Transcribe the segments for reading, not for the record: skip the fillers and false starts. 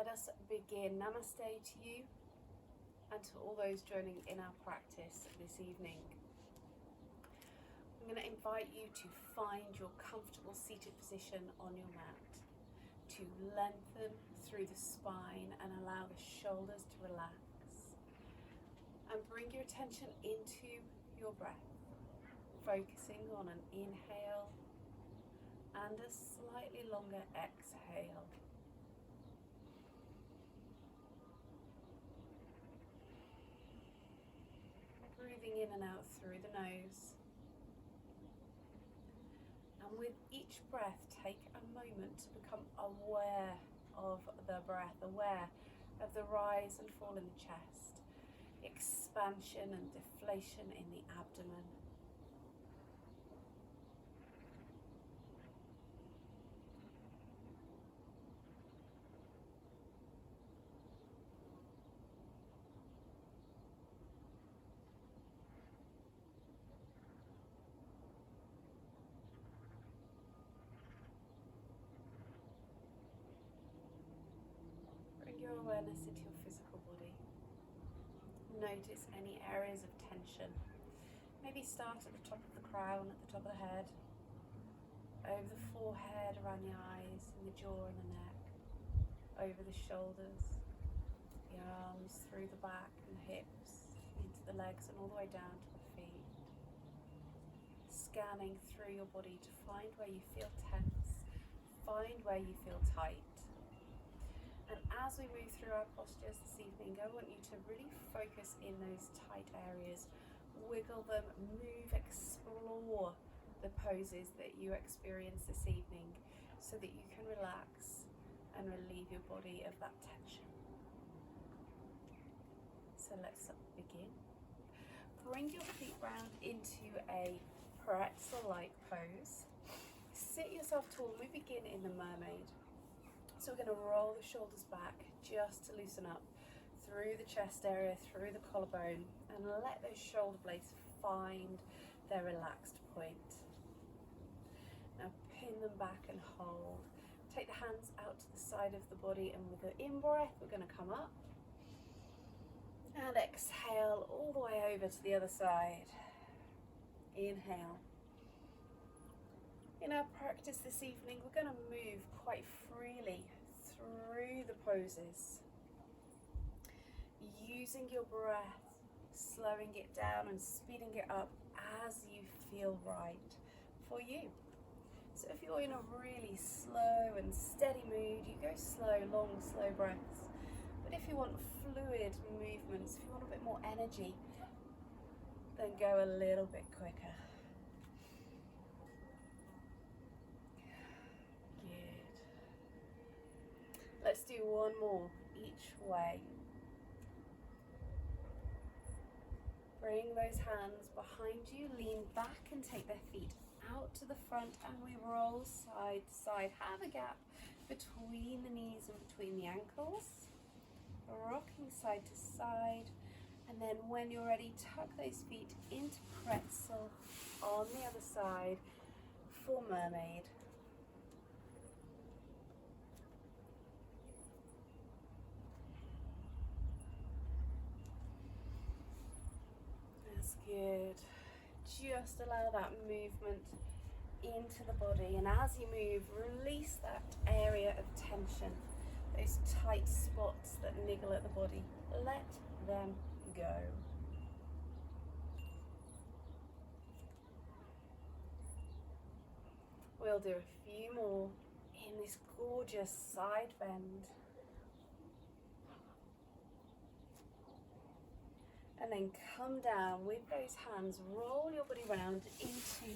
us begin. Namaste to you and to all those joining in our practice this evening. I'm going to invite you to find your comfortable seated position on your mat, to lengthen through the spine and allow the shoulders to relax, and bring your attention into your breath, focusing on an inhale and a slightly longer exhale. Breathing in and out through the nose. And with each breath, take a moment to become aware of the breath, aware of the rise and fall in the chest, expansion and deflation in the abdomen. Your awareness into your physical body. Notice any areas of tension. Maybe start at the top of the crown, at the top of the head, over the forehead, around the eyes, and the jaw and the neck, over the shoulders, the arms, through the back and the hips, into the legs and all the way down to the feet. Scanning through your body to find where you feel tense, find where you feel tight. And as we move through our postures this evening, I want you to really focus in those tight areas, wiggle them, move, explore the poses that you experience this evening so that you can relax and relieve your body of that tension. So let's begin. Bring your feet round into a pretzel-like pose. Sit yourself tall. We begin in the mermaid. So we're going to roll the shoulders back just to loosen up through the chest area, through the collarbone, and let those shoulder blades find their relaxed point. Now pin them back and hold. Take the hands out to the side of the body, and with the in-breath we're going to come up and exhale all the way over to the other side. Inhale. In our practice this evening, we're going to move quite freely through the poses, using your breath, slowing it down and speeding it up as you feel right for you. So if you're in a really slow and steady mood, you go slow, long, slow breaths. But if you want fluid movements, if you want a bit more energy, then go a little bit quicker. Let's do one more each way. Bring those hands behind you, lean back and take their feet out to the front, and we roll side to side. Have a gap between the knees and between the ankles. Rocking side to side, and then when you're ready, tuck those feet into pretzel on the other side for mermaid. Good. Just allow that movement into the body, and as you move, release that area of tension, those tight spots that niggle at the body. Let them go. We'll do a few more in this gorgeous side bend. And then come down with those hands, roll your body round into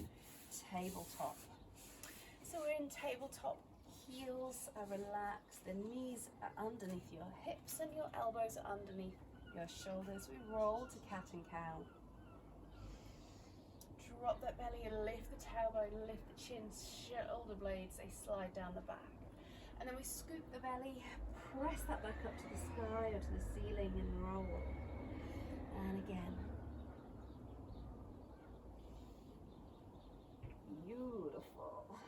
tabletop. So we're in tabletop, heels are relaxed, the knees are underneath your hips and your elbows are underneath your shoulders. We roll to cat and cow. Drop that belly and lift the tailbone, lift the chin, shoulder blades, they slide down the back. And then we scoop the belly, press that back up to the sky or to the ceiling and roll. And again. Beautiful.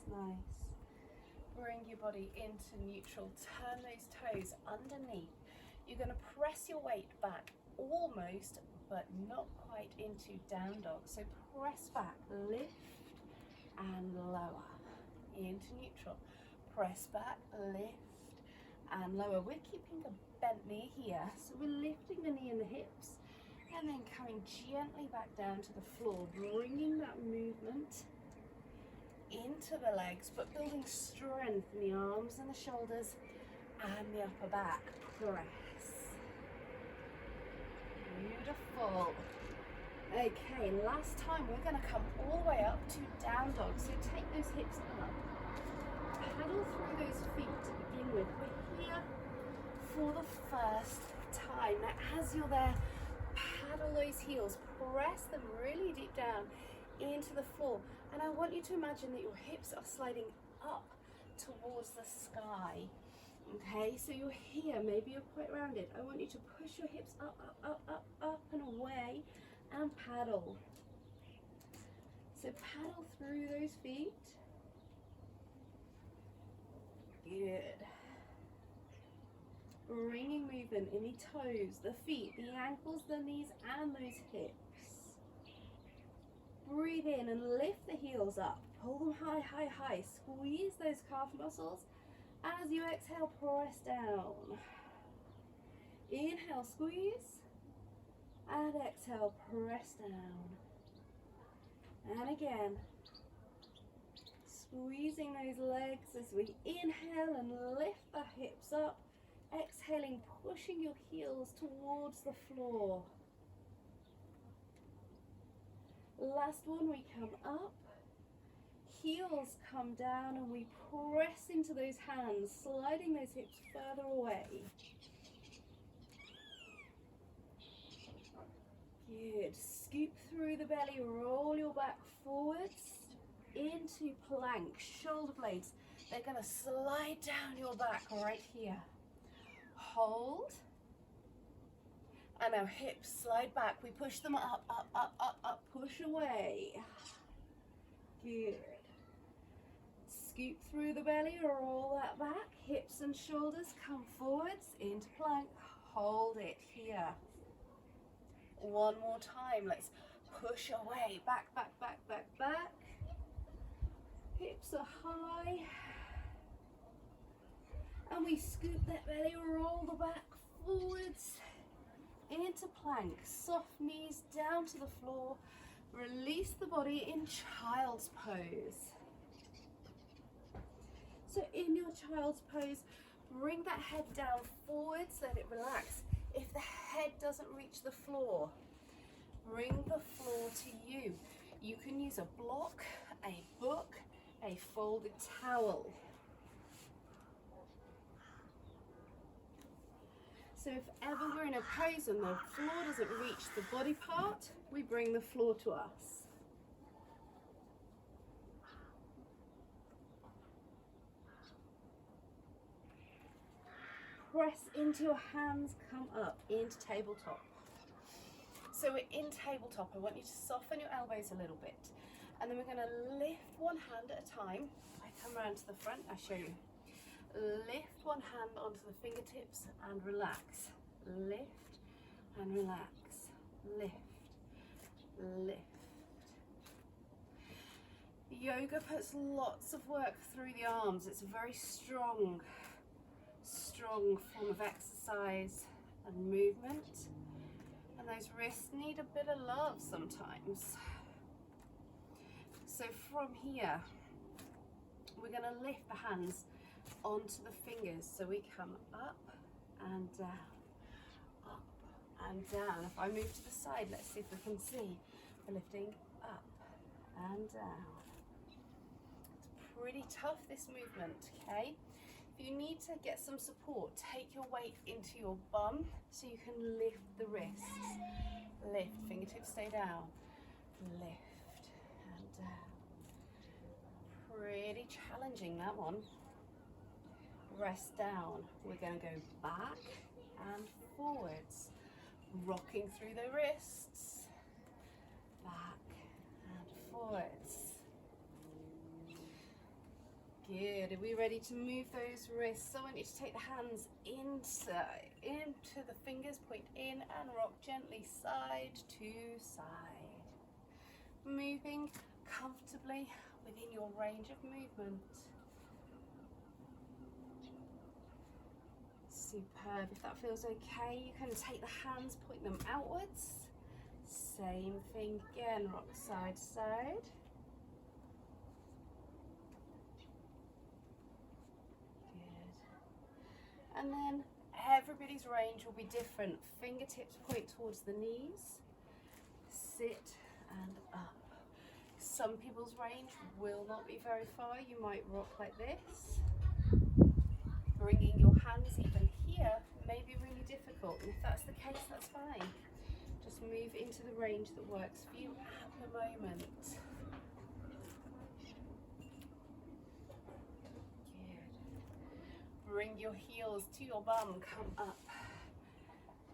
nice. Bring your body into neutral. Turn those toes underneath. You're going to press your weight back almost, but not quite into down dog. So press back, lift and lower into neutral. Press back, lift and lower. We're keeping a bent knee here, so we're lifting the knee and the hips and then coming gently back down to the floor, bringing that movement into the legs, but building strength in the arms and the shoulders and the upper back. Press. Beautiful. Okay, last time we're going to come all the way up to down dog. So take those hips up, paddle through those feet to begin with. We're here for the first time. Now as you're there, paddle those heels, press them really deep down into the floor. And I want you to imagine that your hips are sliding up towards the sky. Okay, so you're here, maybe you're quite rounded. I want you to push your hips up, up, up, up, up and away and paddle. So paddle through those feet. Good. Bringing movement in the toes, the feet, the ankles, the knees and those hips. Breathe in and lift the heels up. Pull them high, high, high. Squeeze those calf muscles. As you exhale, press down. Inhale, squeeze. And exhale, press down. And again. Squeezing those legs as we inhale and lift the hips up. Exhaling, pushing your heels towards the floor. Last one, we come up. Heels come down and we press into those hands, sliding those hips further away. Good. Scoop through the belly, roll your back forwards into plank, shoulder blades. They're going to slide down your back right here. Hold. And our hips slide back. We push them up, up, up, up, up. Push away. Good. Scoop through the belly, roll that back. Hips and shoulders come forwards into plank. Hold it here. One more time. Let's push away. Back, back, back, back, back. Hips are high. And we scoop that belly, roll the back forwards into plank. Soft knees down to the floor. Release the body in child's pose. So in your child's pose, bring that head down forwards, let it relax. If the head doesn't reach the floor, bring the floor to you. You can use a block, a book, a folded towel. So if ever we're in a pose and the floor doesn't reach the body part, we bring the floor to us. Press into your hands, come up into tabletop. So we're in tabletop. I want you to soften your elbows a little bit. And then we're going to lift one hand at a time. I come around to the front, I show you. Lift one hand onto the fingertips and relax. Lift and relax. Lift, lift. Yoga puts lots of work through the arms. It's a very strong form of exercise and movement. And those wrists need a bit of love sometimes. So from here, we're going to lift the hands onto the fingers. So we come up and down, up and down. If I move to the side, let's see if we can see. We're lifting up and down. It's pretty tough, this movement, okay? If you need to get some support, take your weight into your bum so you can lift the wrists. Lift, fingertips stay down. Lift and down. Pretty challenging, that one. Rest down. We're going to go back and forwards, rocking through the wrists, back and forwards. Good. Are we ready to move those wrists? So I want you to take the hands inside, into the fingers, point in and rock gently side to side. Moving comfortably within your range of movement. Superb. If that feels okay, you can take the hands, point them outwards. Same thing again, rock side to side. Good. And then everybody's range will be different. Fingertips point towards the knees. Sit and up. Some people's range will not be very far. You might rock like this. Bringing your hands even here may be really difficult, and if that's the case, that's fine. Just move into the range that works for you at the moment. Good. Bring your heels to your bum, come up.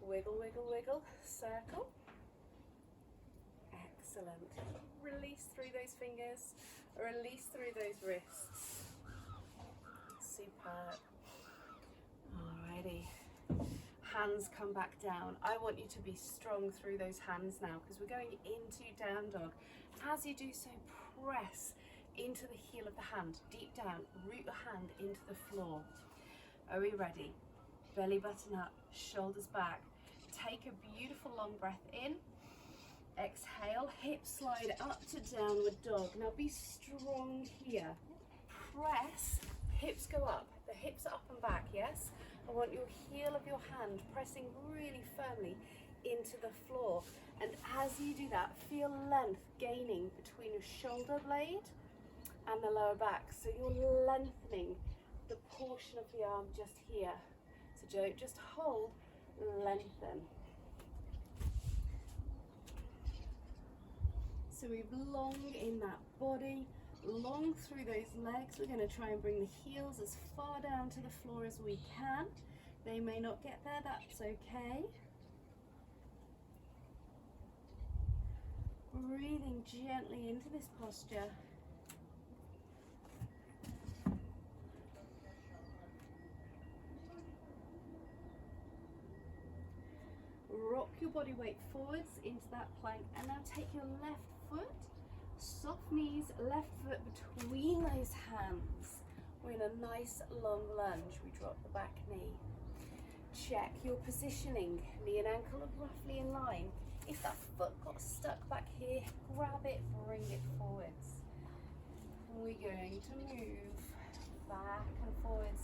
Wiggle, wiggle, wiggle, circle. Excellent. Release through those fingers, release through those wrists. Superb. Alrighty, hands come back down. I want you to be strong through those hands now because we're going into down dog. As you do so, press into the heel of the hand, deep down, root your hand into the floor. Are we ready? Belly button up, shoulders back. Take a beautiful long breath in. Exhale, hips slide up to downward dog. Now be strong here. Press, hips go up. The hips are up and back, yes? I want your heel of your hand pressing really firmly into the floor. And as you do that, feel length gaining between your shoulder blade and the lower back. So you're lengthening the portion of the arm just here. So don't just hold, lengthen. So we belong in that body, long through those legs. We're going to try and bring the heels as far down to the floor as we can. They may not get there, that's okay. Breathing gently into this posture. Rock your body weight forwards into that plank, and now take your left foot, soft knees, left foot between those hands. We're in a nice long lunge. We drop the back knee. Check your positioning. Knee and ankle are roughly in line. If that foot got stuck back here, grab it, bring it forwards. We're going to move back and forwards,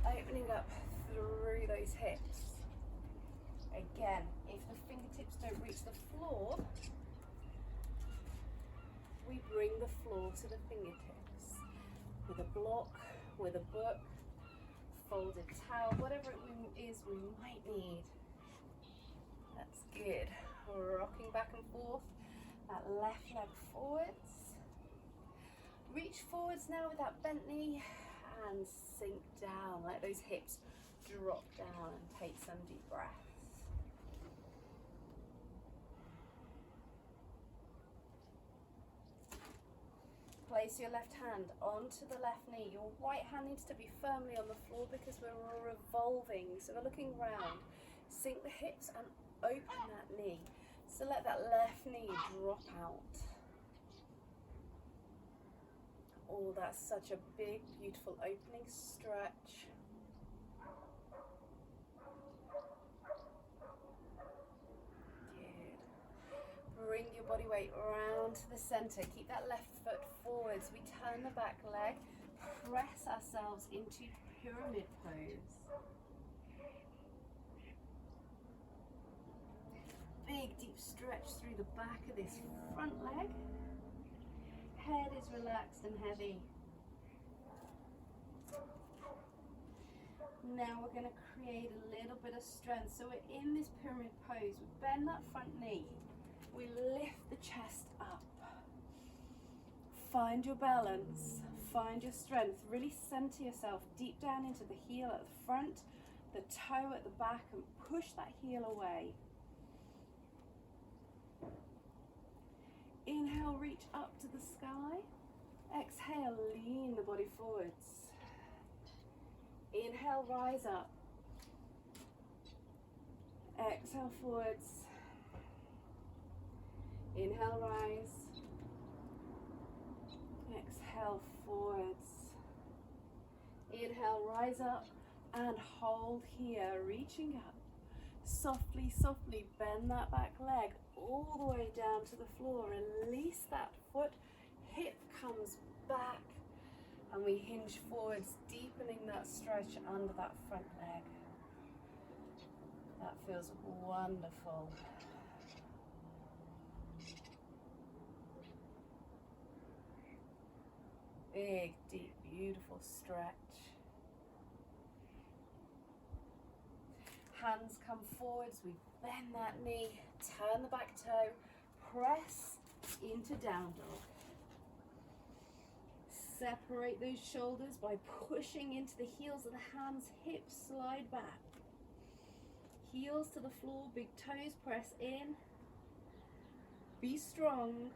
opening up through those hips. Again, if the fingertips don't reach the floor, we bring the floor to the fingertips. With a block, with a book, folded towel, whatever it is we might need. That's good. Rocking back and forth, that left leg forwards. Reach forwards now with that bent knee and sink down. Let those hips drop down and take some deep breaths. Place your left hand onto the left knee. Your right hand needs to be firmly on the floor because we're revolving. So we're looking round. Sink the hips and open that knee. So let that left knee drop out. Oh, that's such a big, beautiful opening stretch. Bring your body weight round to the center. Keep that left foot forwards. We turn the back leg. Press ourselves into pyramid pose. Big deep stretch through the back of this front leg. Head is relaxed and heavy. Now we're going to create a little bit of strength. So we're in this pyramid pose. We bend that front knee. We lift the chest up. Find your balance, find your strength. Really center yourself deep down into the heel at the front, the toe at the back, and push that heel away. Inhale, reach up to the sky. Exhale, lean the body forwards. Inhale, rise up. Exhale, forwards. Inhale, rise. Exhale, forwards. Inhale, rise up and hold here, reaching up. Softly, softly bend that back leg all the way down to the floor. Release that foot, hip comes back, and we hinge forwards, deepening that stretch under that front leg. That feels wonderful. Big, deep, beautiful stretch. Hands come forwards, we bend that knee, turn the back toe, press into down dog. Separate those shoulders by pushing into the heels of the hands, hips slide back. Heels to the floor, big toes press in. Be strong.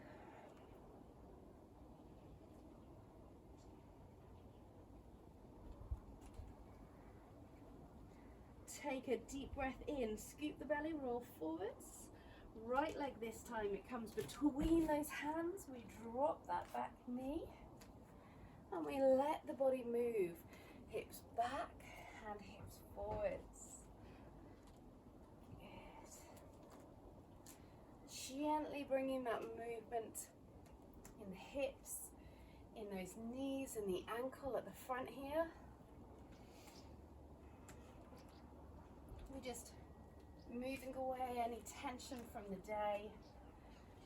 Take a deep breath in, scoop the belly, roll forwards. Right leg this time, it comes between those hands. We drop that back knee and we let the body move. Hips back and hips forwards. Good. Gently bringing that movement in the hips, in those knees and the ankle at the front here. We're just moving away any tension from the day.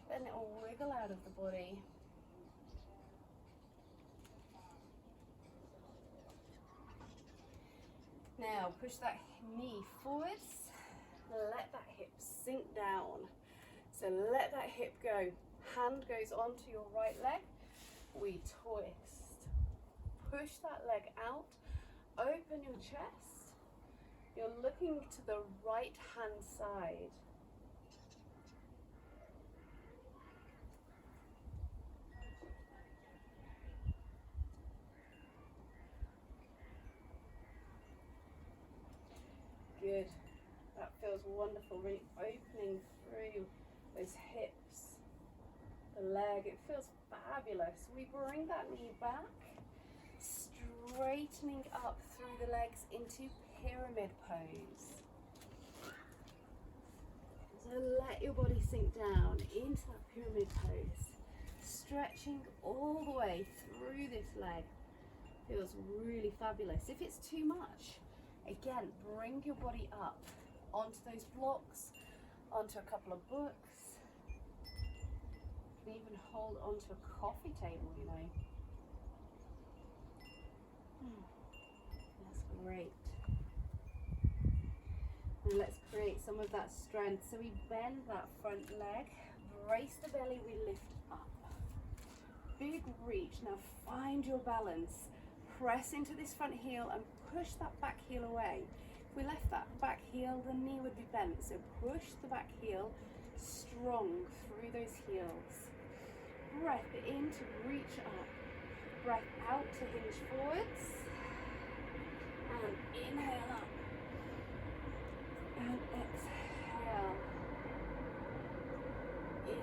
Then it will wiggle out of the body. Now push that knee forwards. Let that hip sink down. So let that hip go. Hand goes onto your right leg. We twist. Push that leg out. Open your chest. You're looking to the right hand side. Good. That feels wonderful. Really opening through those hips, the leg. It feels fabulous. We bring that knee back, straightening up through the legs into pyramid pose. So let your body sink down into that pyramid pose, stretching all the way through this leg. Feels really fabulous. If it's too much, again, bring your body up onto those blocks, onto a couple of books. You can even hold onto a coffee table, you know. That's great. And let's create some of that strength. So we bend that front leg, brace the belly, we lift up. Big reach. Now find your balance. Press into this front heel and push that back heel away. If we left that back heel, the knee would be bent. So push the back heel strong through those heels. Breath in to reach up. Breath out to hinge forwards. And inhale up. And exhale.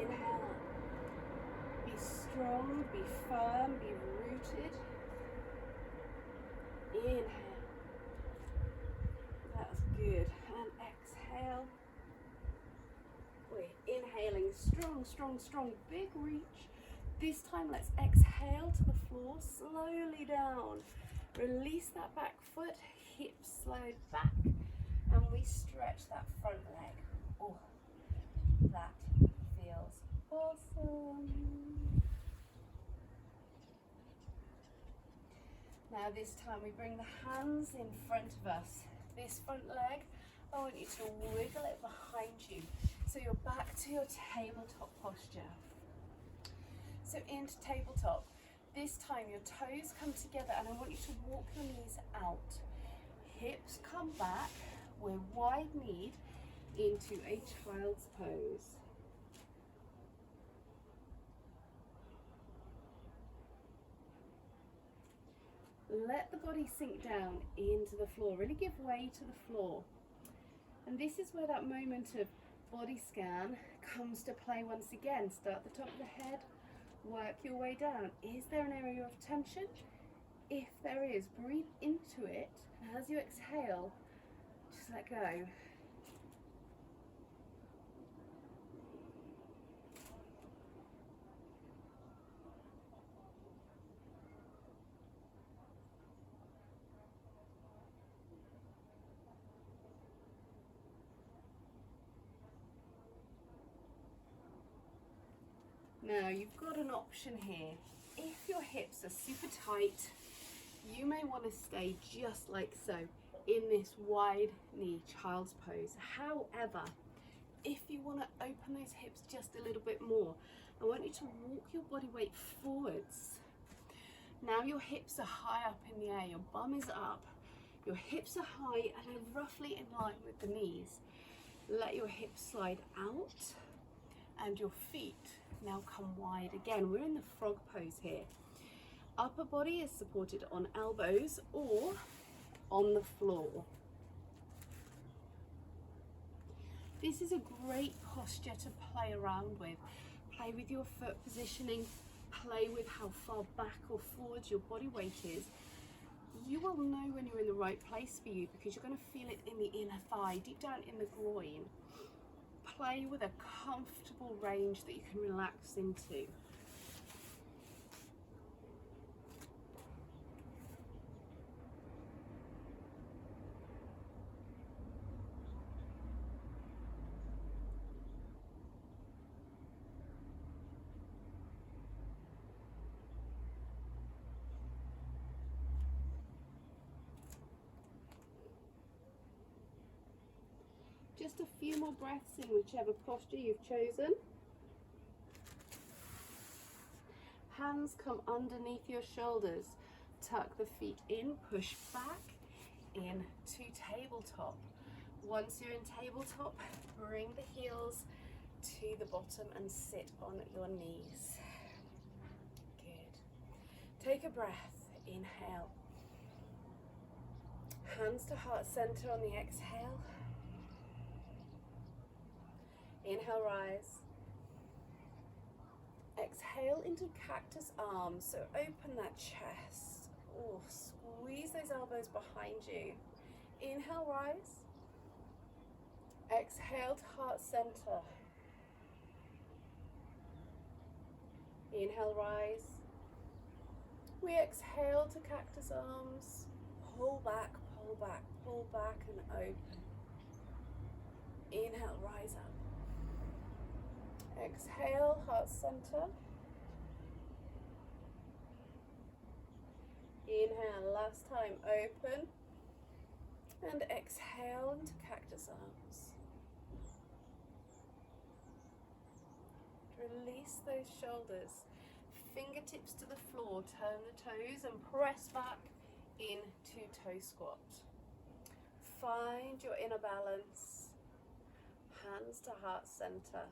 Inhale up. Be strong, be firm, be rooted. Inhale. That's good. And exhale. We're inhaling strong, strong, strong. Big reach. This time let's exhale to the floor, slowly down. Release that back foot, hips slide back, and we stretch that front leg. Oh, that feels awesome. Now this time we bring the hands in front of us. This front leg, I want you to wiggle it behind you. So you're back to your tabletop posture. So into tabletop. This time your toes come together and I want you to walk your knees out. Hips come back. We're wide-kneed into a child's pose. Let the body sink down into the floor, really give way to the floor. And this is where that moment of body scan comes to play once again. Start at the top of the head, work your way down. Is there an area of tension? If there is, breathe into it. As you exhale, just let go. Now you've got an option here. If your hips are super tight, you may want to stay just like so in this wide knee child's pose. However, if you want to open those hips just a little bit more, I want you to walk your body weight forwards. Now your hips are high up in the air, your bum is up, your hips are high and they're roughly in line with the knees. Let your hips slide out and your feet now come wide again. We're in the frog pose here. Upper body is supported on elbows or on the floor. This is a great posture to play around with. Play with your foot positioning, play with how far back or forwards your body weight is. You will know when you're in the right place for you because you're going to feel it in the inner thigh, deep down in the groin. Play with a comfortable range that you can relax into. Just a few more breaths in whichever posture you've chosen. Hands come underneath your shoulders. Tuck the feet in, push back into tabletop. Once you're in tabletop, bring the heels to the bottom and sit on your knees. Good. Take a breath. Inhale. Hands to heart center on the exhale. Inhale, rise. Exhale into cactus arms, so open that chest. Oh, squeeze those elbows behind you. Inhale, rise. Exhale to heart center. Inhale, rise. We exhale to cactus arms. Pull back, pull back, pull back and open. Inhale, rise up. Exhale, heart center. Inhale, last time, open. And exhale into cactus arms. Release those shoulders. Fingertips to the floor, turn the toes and press back into toe squat. Find your inner balance. Hands to heart center.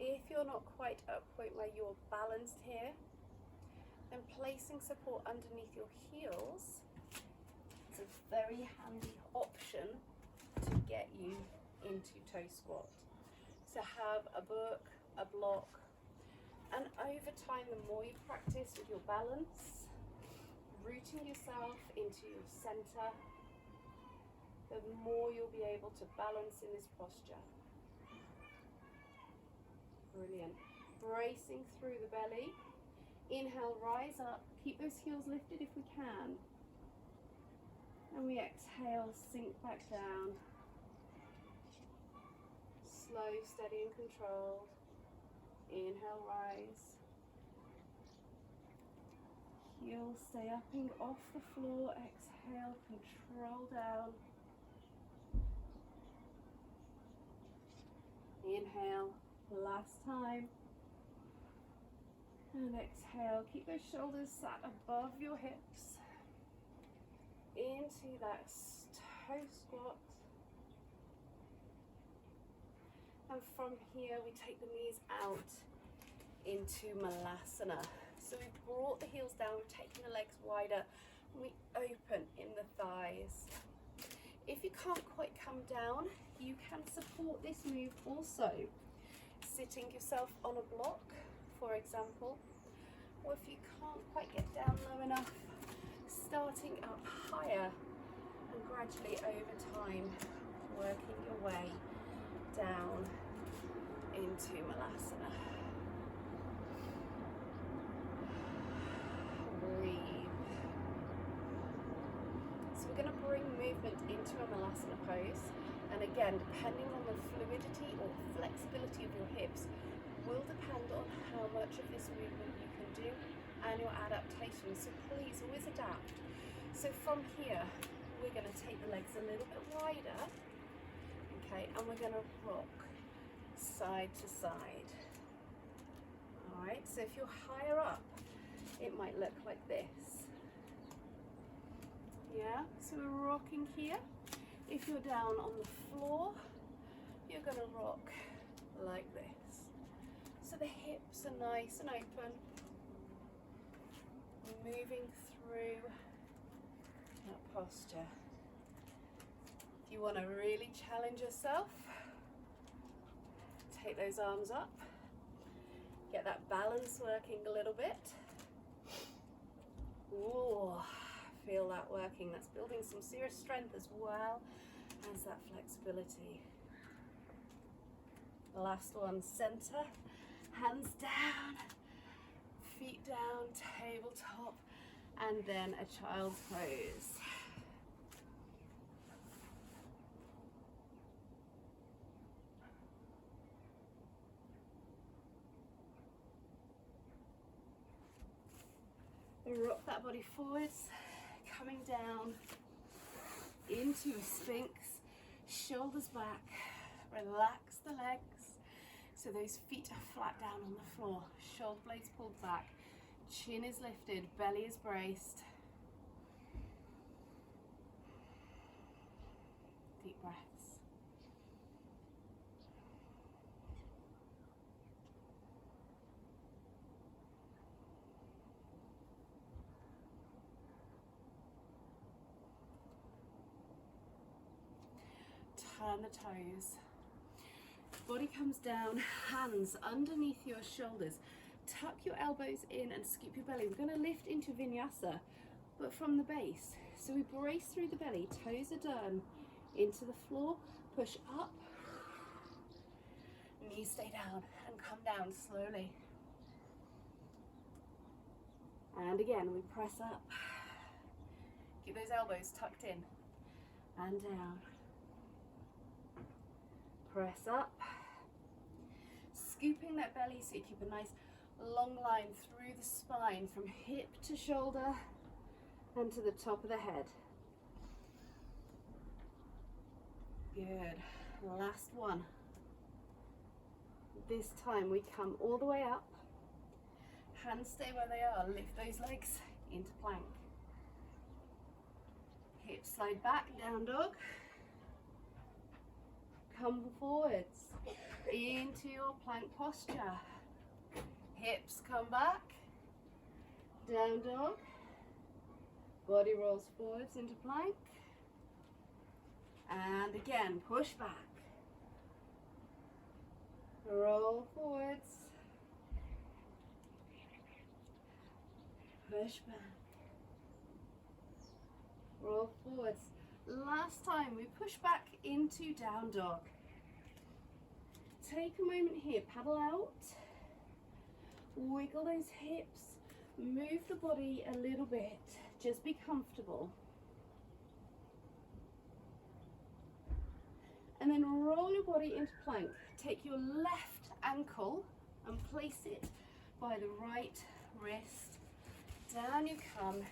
If you're not quite at a point where you're balanced here, then placing support underneath your heels is a very handy option to get you into toe squat. So have a book, a block, and over time, the more you practice with your balance, rooting yourself into your center, the more you'll be able to balance in this posture. Brilliant. Bracing through the belly. Inhale, rise up. Keep those heels lifted if we can. And we exhale, sink back down. Slow, steady and controlled. Inhale, rise. Heels stay up and off the floor. Exhale, control down. Inhale. Last time. And exhale. Keep those shoulders sat above your hips. Into that toe squat. And from here we take the knees out into Malasana. So we brought the heels down, we're taking the legs wider, and we open in the thighs. If you can't quite come down, you can support this move also. Sitting yourself on a block, for example, or if you can't quite get down low enough, starting up higher and gradually over time working your way down into Malasana. Breathe. So we're going to bring movement into a Malasana pose, and again, depending on the fluidity or flexibility of your hips will depend on how much of this movement you can do and your adaptation, so please always adapt. So from here we're going to take the legs a little bit wider, okay, and we're going to rock side to side. Alright, so if you're higher up it might look like this. Yeah, so we're rocking here. If you're down on the floor, you're going to rock like this. So the hips are nice and open, moving through that posture. If you want to really challenge yourself, take those arms up, get that balance working a little bit. Ooh, feel that working. That's building some serious strength as well as that flexibility. Last one, center, hands down, feet down, tabletop, and then a child's pose. Rock that body forwards, coming down into a sphinx, shoulders back, relax the legs so those feet are flat down on the floor, shoulder blades pulled back, chin is lifted, belly is braced. Deep breaths. Turn the toes, body comes down, hands underneath your shoulders, tuck your elbows in and scoop your belly. We're going to lift into vinyasa, but from the base. So we brace through the belly, toes are done, into the floor, push up, knees stay down and come down slowly. And again, we press up, keep those elbows tucked in and down. Press up, scooping that belly so you keep a nice long line through the spine from hip to shoulder and to the top of the head. Good. Last one. This time we come all the way up, hands stay where they are, lift those legs into plank. Hips slide back, down dog. Come forwards into your plank posture. Hips come back, down dog. Body rolls forwards into plank. And again, push back. Roll forwards. Push back. Roll forwards. Last time we push back into down dog. Take a moment here, paddle out, wiggle those hips, move the body a little bit, just be comfortable. And then roll your body into plank. Take your left ankle and place it by the right wrist. Down you come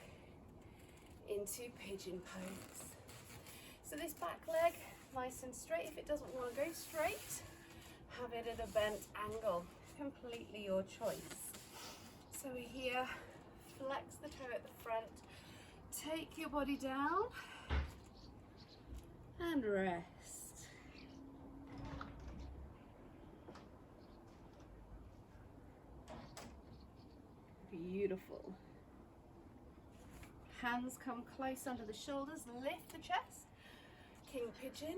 into pigeon pose. So this back leg, nice and straight. If it doesn't want to go straight, have it at a bent angle. Completely your choice. So we're here, flex the toe at the front, take your body down, and rest. Beautiful. Hands come close under the shoulders, lift the chest, king pigeon.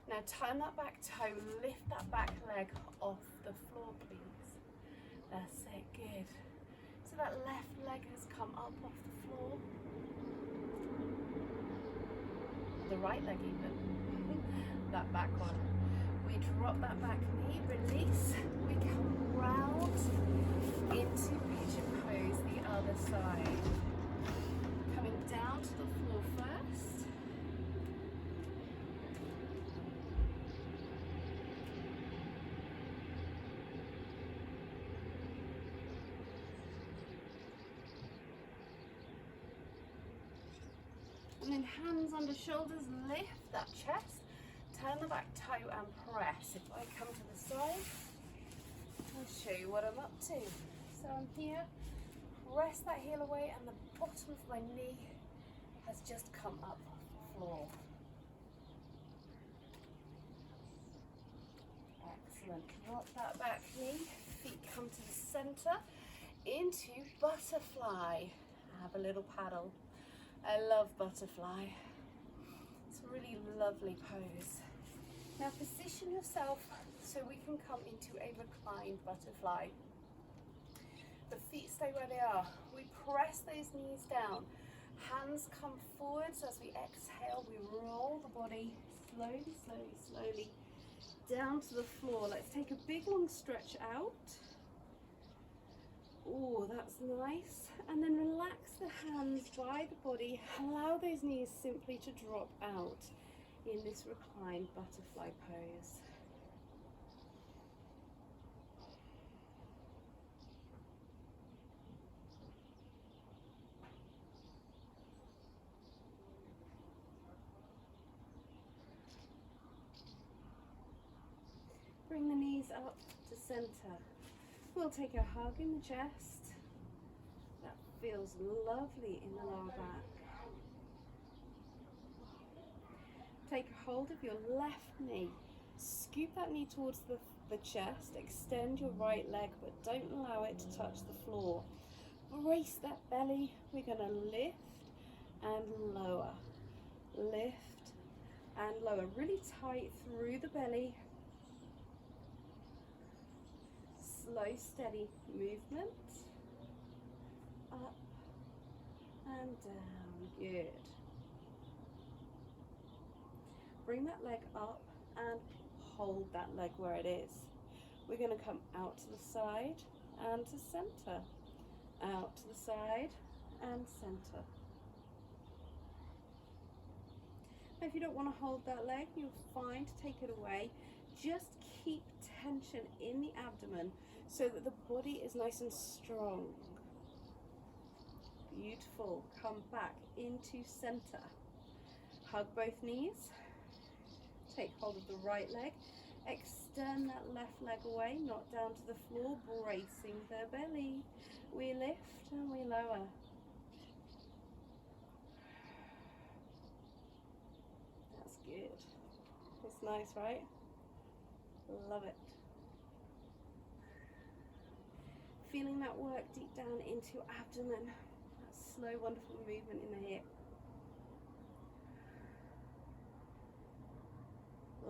Now turn that back toe, lift that back leg off the floor, please. That's it, good. So that left leg has come up off the floor. The right leg even, that back one. We drop that back knee, release. We come round into pigeon pose the other side. Coming down to the floor first. And then hands under shoulders, lift that chest, turn the back toe and press. If I come to the side, I'll show you what I'm up to. So I'm here, press that heel away and the bottom of my knee has just come up off the floor. Excellent. Drop that back knee, feet come to the center, into butterfly. Have a little paddle. I love butterfly. It's a really lovely pose. Now position yourself so we can come into a reclined butterfly. The feet stay where they are. We press those knees down. Hands come forwards as we exhale. We roll the body slowly, slowly, slowly down to the floor. Let's take a big long stretch out. Oh, that's nice. And then relax the hands by the body. Allow those knees simply to drop out in this reclined butterfly pose. Bring the knees up to center. We'll take a hug in the chest. That feels lovely in the lower back. Take a hold of your left knee. Scoop that knee towards the chest. Extend your right leg, but don't allow it to touch the floor. Brace that belly. We're going to lift and lower. Lift and lower. Really tight through the belly. Slow, steady movement. Up and down. Good. Bring that leg up and hold that leg where it is. We're going to come out to the side and to center. Out to the side and center. Now, if you don't want to hold that leg, you're fine to take it away. Just keep tension in the abdomen so that the body is nice and strong. Beautiful. Come back into center. Hug both knees. Take hold of the right leg. Extend that left leg away, not down to the floor, bracing the belly. We lift and we lower. That's good. It's nice, right? Love it. Feeling that work deep down into your abdomen. That slow, wonderful movement in the hip.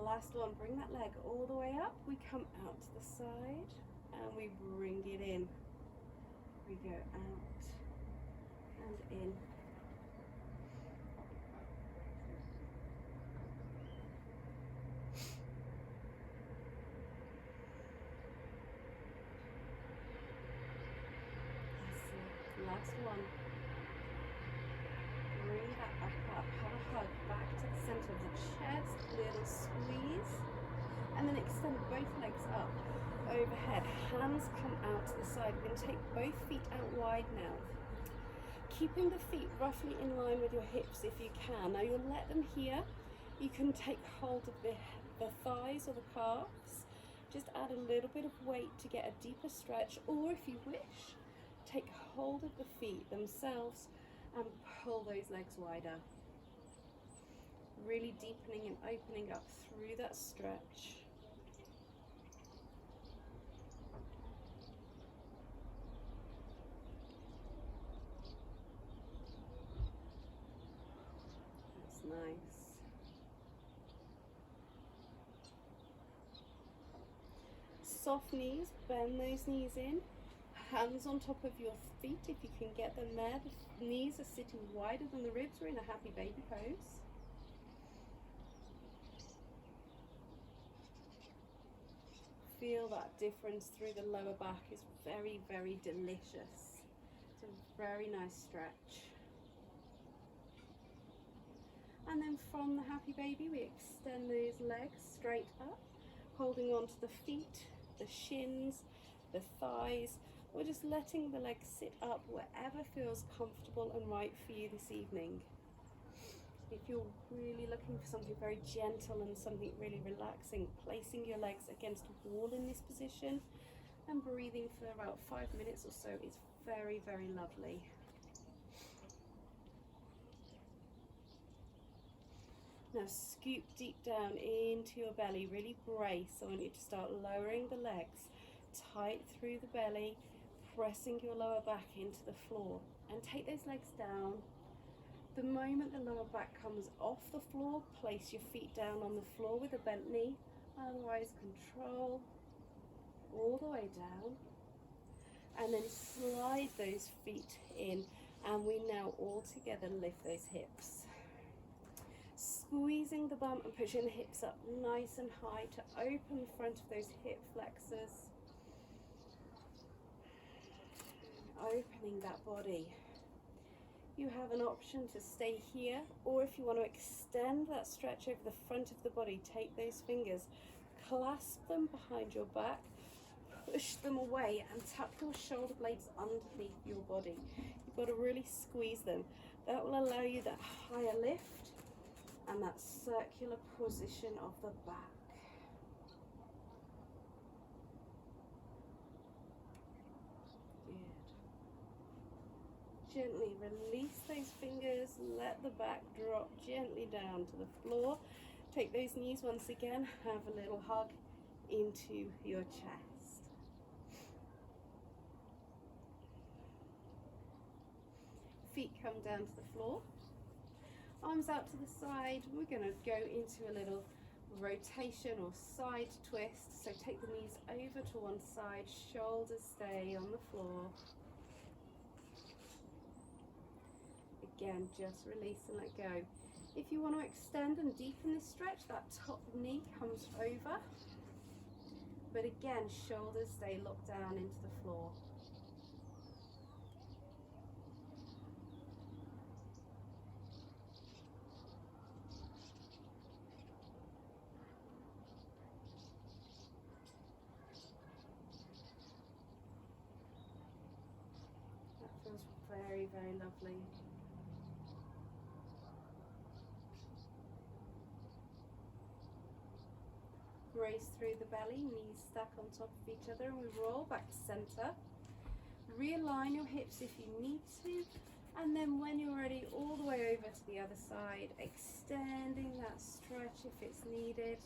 Last one, bring that leg all the way up. We come out to the side and we bring it in. We go out and in. Last one. Bring that up, have a hug back to the center of the chest, little squeeze, and then extend both legs up overhead. Hands come out to the side. We're going to take both feet out wide now. Keeping the feet roughly in line with your hips if you can. Now you'll let them here. You can take hold of the thighs or the calves. Just add a little bit of weight to get a deeper stretch, or if you wish, take hold of the feet themselves and pull those legs wider. Really deepening and opening up through that stretch. nice. Soft knees, bend those knees in. Hands on top of your feet if you can get them there. The knees are sitting wider than the ribs. We're in a happy baby pose. Feel that difference through the lower back is very, very delicious. It's a very nice stretch. And then from the happy baby, we extend those legs straight up, holding on to the feet, the shins, the thighs. We're just letting the legs sit up wherever feels comfortable and right for you this evening. If you're really looking for something very gentle and something really relaxing, placing your legs against a wall in this position and breathing for about 5 minutes or so is very, very lovely. Now scoop deep down into your belly, really brace. I want you to start lowering the legs tight through the belly, pressing your lower back into the floor, and take those legs down. The moment the lower back comes off the floor, place your feet down on the floor with a bent knee. Otherwise, control all the way down. And then slide those feet in. And we now all together lift those hips. Squeezing the bum and pushing the hips up nice and high to open the front of those hip flexors. Opening that body. You have an option to stay here, or if you want to extend that stretch over the front of the body, take those fingers, clasp them behind your back, push them away and tuck your shoulder blades underneath your body. You've got to really squeeze them. That will allow you that higher lift and that circular position of the back. Gently release those fingers, let the back drop gently down to the floor. Take those knees once again, have a little hug into your chest. Feet come down to the floor, arms out to the side. We're going to go into a little rotation or side twist. So take the knees over to one side, shoulders stay on the floor. Again, just release and let go. If you want to extend and deepen this stretch, that top knee comes over. But again, shoulders stay locked down into the floor. That feels very, very lovely. Brace through the belly, knees stack on top of each other, and we roll back to center. Realign your hips if you need to, and then when you're ready, all the way over to the other side, extending that stretch if it's needed.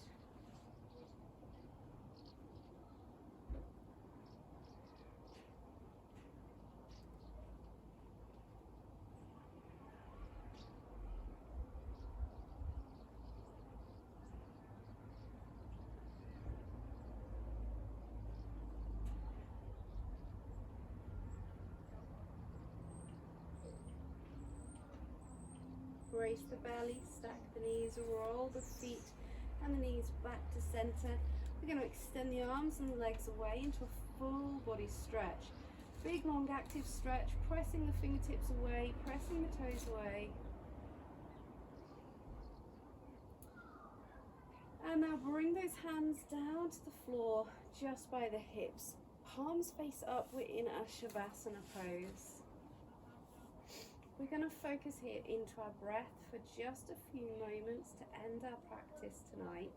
Brace the belly, stack the knees, roll the feet and the knees back to center. We're going to extend the arms and the legs away into a full body stretch. Big, long, active stretch, pressing the fingertips away, pressing the toes away. And now bring those hands down to the floor just by the hips. Palms face up, we're in a Shavasana pose. We're going to focus here into our breath for just a few moments to end our practice tonight.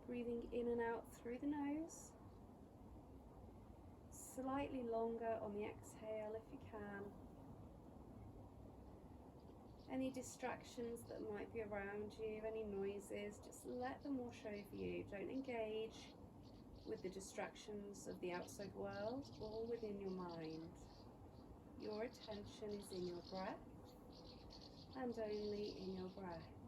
Breathing in and out through the nose. Slightly longer on the exhale if you can. Any distractions that might be around you, any noises, just let them wash over you. Don't engage with the distractions of the outside world or within your mind. Your attention is in your breath and only in your breath.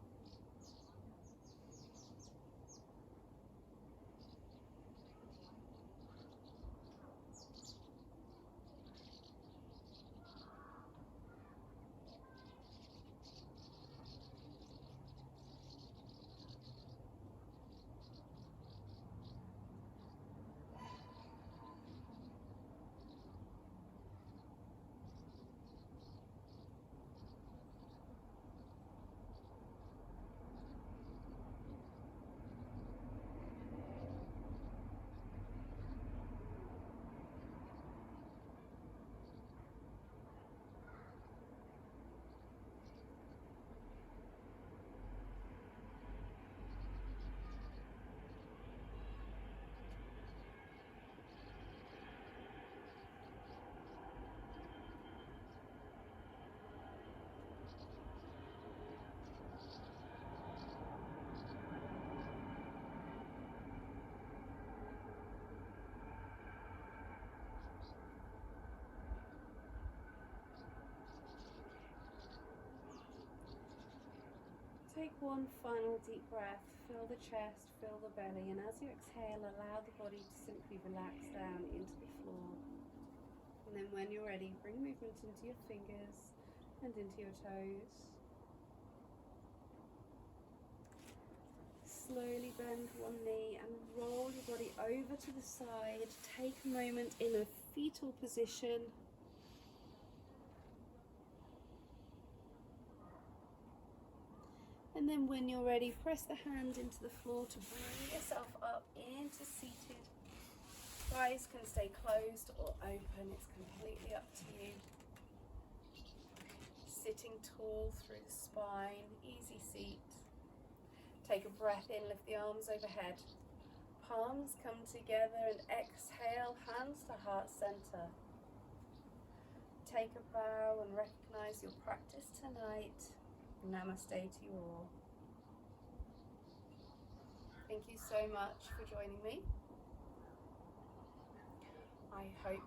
Take one final deep breath, fill the chest, fill the belly, and as you exhale, allow the body to simply relax down into the floor. And then when you're ready, bring movement into your fingers and into your toes. Slowly bend one knee and roll your body over to the side. Take a moment in a fetal position. And then when you're ready, press the hand into the floor to bring yourself up into seated. Eyes can stay closed or open, it's completely up to you. Sitting tall through the spine, easy seat. Take a breath in, lift the arms overhead. Palms come together and exhale, hands to heart center. Take a bow and recognize your practice tonight. Namaste to you all. Thank you so much for joining me. I hope